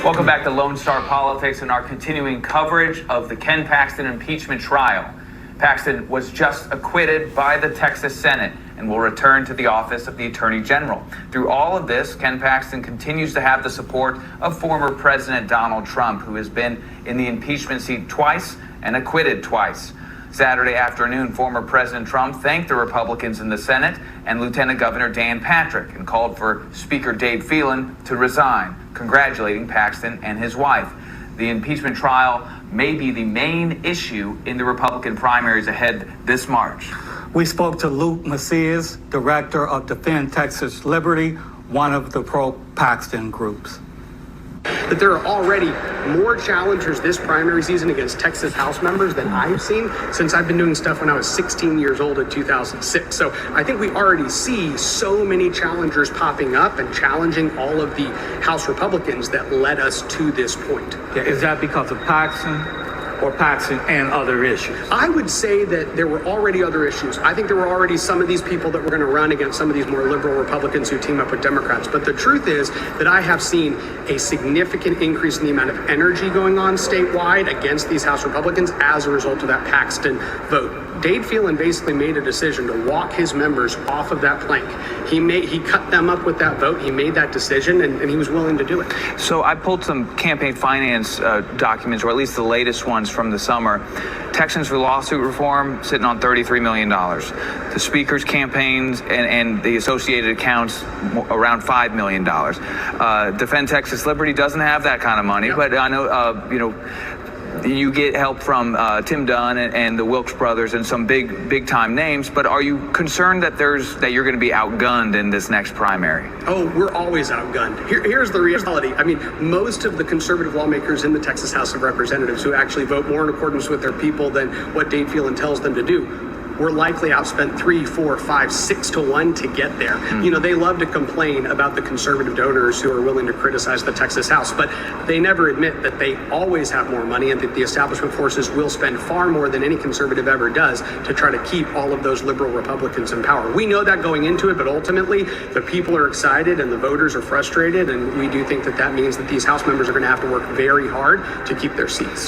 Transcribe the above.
Welcome back to Lone Star Politics and our continuing coverage of the Ken Paxton impeachment trial. Paxton was just acquitted by the Texas Senate and will return to the office of the Attorney General. Through all of this, Ken Paxton continues to have the support of former President Donald Trump, who has been in the impeachment seat twice and acquitted twice. Saturday afternoon, former President Trump thanked the Republicans in the Senate and Lieutenant Governor Dan Patrick and called for Speaker Dade Phelan to resign, congratulating Paxton and his wife. The impeachment trial may be the main issue in the Republican primaries ahead this March. We spoke to Luke Macias, director of Defend Texas Liberty, one of the pro-Paxton groups. That there are already more challengers this primary season against Texas House members than I've seen since I've been doing stuff when I was 16 years old in 2006. So I think we already see so many challengers popping up and challenging all of the House Republicans that led us to this point. Yeah, is that because of Paxton or Paxton and other issues? I would say that there were already other issues. I think there were already some of these people that were going to run against some of these more liberal Republicans who team up with Democrats. But the truth is that I have seen a significant increase in the amount of energy going on statewide against these House Republicans as a result of that Paxton vote. Dade Phelan basically made a decision to walk his members off of that plank. He cut them up with that vote. He made that decision, and he was willing to do it. So I pulled some campaign finance documents, or at least the latest ones from the summer. Texans for lawsuit reform sitting on $33 million. The speaker's campaigns and the associated accounts around $5 million. Defend Texas Liberty doesn't have that kind of money, yep. But I know, you get help from Tim Dunn and the Wilkes brothers and some big time names, but are you concerned that you're going to be outgunned in this next primary? Oh, we're always outgunned. Here's the reality. I mean, most of the conservative lawmakers in the Texas House of Representatives who actually vote more in accordance with their people than what Dade Phelan tells them to do, we're likely outspent 3, 4, 5, 6 to 1 to get there. You know, they love to complain about the conservative donors who are willing to criticize the Texas House, but they never admit that they always have more money and that the establishment forces will spend far more than any conservative ever does to try to keep all of those liberal Republicans in power. We know that going into it, but ultimately the people are excited and the voters are frustrated, and we do think that that means that these House members are going to have to work very hard to keep their seats.